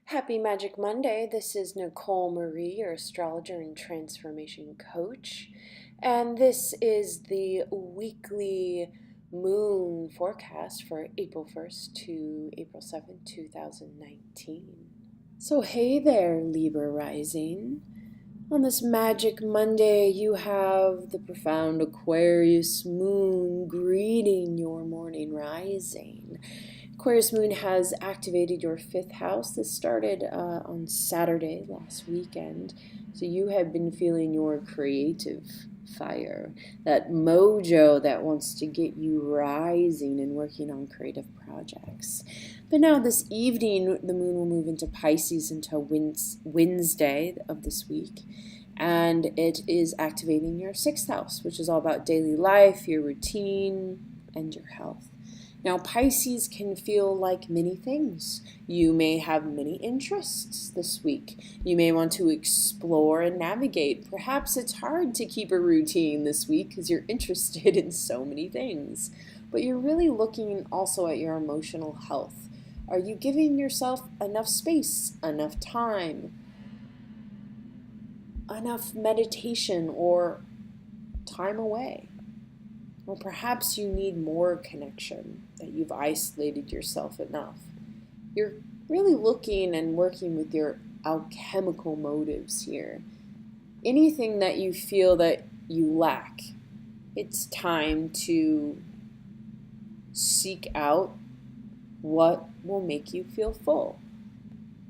Happy Magic Monday. This is Nicole Marie, your astrologer and transformation coach. And this is the weekly moon forecast for April 1st to April 7th, 2019. So, hey there, Libra rising. On this Magic Monday, you have the profound Aquarius moon greeting your morning rising. Aquarius moon has activated your fifth house. This started on Saturday last weekend. So you have been feeling your creative fire, that mojo that wants to get you rising and working on creative projects. But now this evening, the moon will move into Pisces until Wednesday of this week. And it is activating your sixth house, which is all about daily life, your routine, and your health. Now, Pisces can feel like many things. You may have many interests this week. You may want to explore and navigate. Perhaps it's hard to keep a routine this week because you're interested in so many things. But you're really looking also at your emotional health. Are you giving yourself enough space, enough time, enough meditation or time away? Or perhaps you need more connection, that you've isolated yourself enough. You're really looking and working with your alchemical motives here. Anything that you feel that you lack, it's time to seek out what will make you feel full.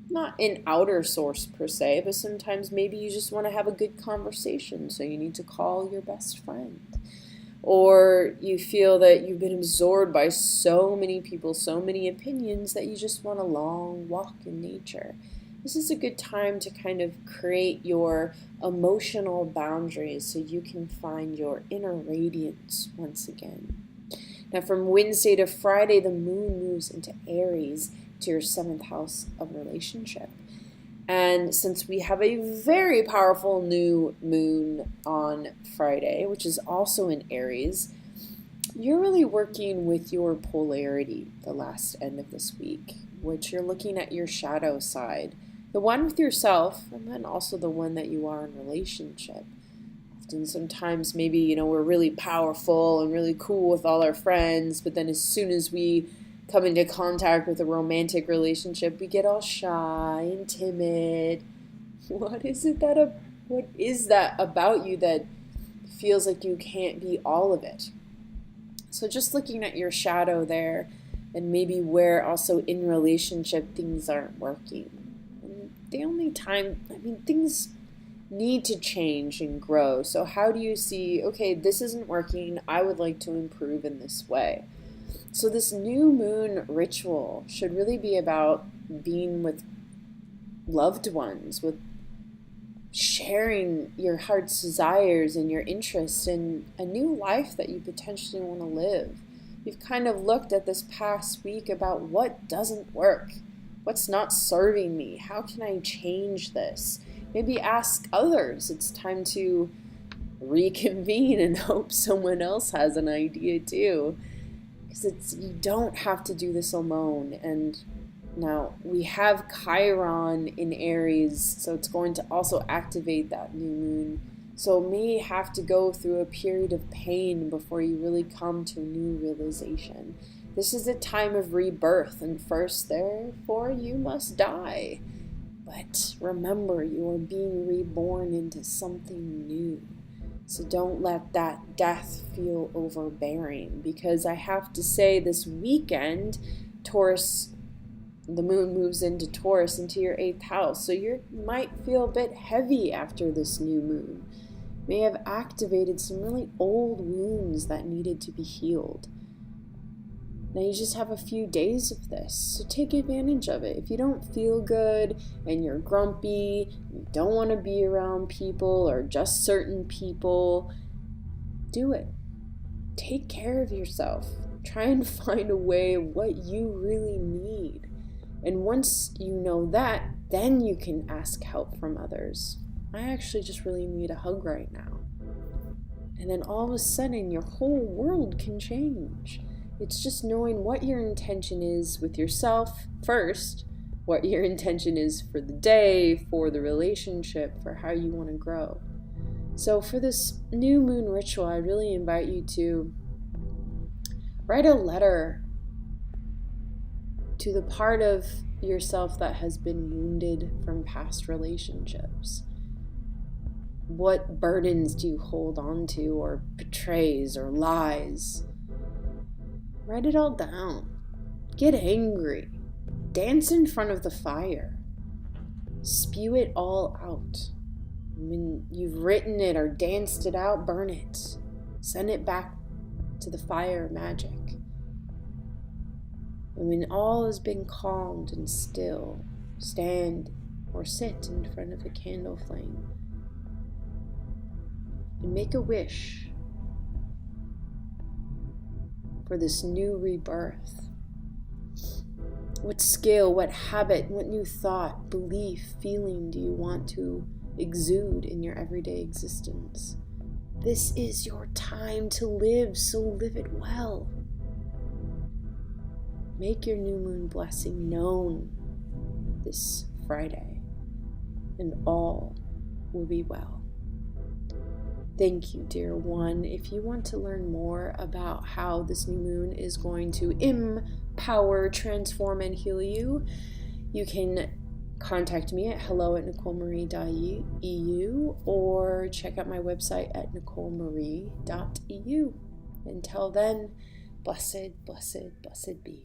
Not an outer source per se, but sometimes maybe you just want to have a good conversation, so you need to call your best friend. Or you feel that you've been absorbed by so many people, so many opinions, that you just want a long walk in nature. This is a good time to kind of create your emotional boundaries so you can find your inner radiance once again. Now from Wednesday to Friday, the moon moves into Aries, to your seventh house of relationship. And since we have a very powerful new moon on Friday, which is also in Aries, you're really working with your polarity the last end of this week, which you're looking at your shadow side, the one with yourself, and then also the one that you are in relationship. Often sometimes maybe, we're really powerful and really cool with all our friends, but then as soon as we come into contact with a romantic relationship, we get all shy and timid. What is that about you that feels like you can't be all of it? So just looking at your shadow there, and maybe where also in relationship things aren't working. And the only time, things need to change and grow. So how do you see, okay, this isn't working, I would like to improve in this way? So this new moon ritual should really be about being with loved ones, with sharing your heart's desires and your interests in a new life that you potentially want to live. You've kind of looked at this past week about what doesn't work, what's not serving me, how can I change this? Maybe ask others. It's time to reconvene and hope someone else has an idea too. You don't have to do this alone. And now we have Chiron in Aries, so it's going to also activate that new moon. So it may have to go through a period of pain before you really come to a new realization. This is a time of rebirth, and first, therefore, you must die. But remember, you are being reborn into something new. So don't let that death feel overbearing, because I have to say this weekend, Taurus, the moon moves into Taurus, into your 8th house. So you might feel a bit heavy after this new moon. May have activated some really old wounds that needed to be healed. Now you just have a few days of this, so take advantage of it. If you don't feel good and you're grumpy, you don't want to be around people or just certain people, do it. Take care of yourself. Try and find a way of what you really need. And once you know that, then you can ask help from others. I actually just really need a hug right now. And then all of a sudden, your whole world can change. It's just knowing what your intention is with yourself first, what your intention is for the day, for the relationship, for how you want to grow. So for this new moon ritual, I really invite you to write a letter to the part of yourself that has been wounded from past relationships. What burdens do you hold on to, or betrays, or lies? Write it all down. Get angry. Dance in front of the fire. Spew it all out. When you've written it or danced it out, burn it. Send it back to the fire magic. And when all has been calmed and still, stand or sit in front of a candle flame and make a wish for this new rebirth. What skill, what habit, what new thought, belief, feeling do you want to exude in your everyday existence? This is your time to live, so live it well. Make your new moon blessing known this Friday, and all will be well. Thank you, dear one. If you want to learn more about how this new moon is going to empower, transform, and heal you, you can contact me at hello@NicoleMarie.eu or check out my website at NicoleMarie.eu. Until then, blessed, blessed, blessed be.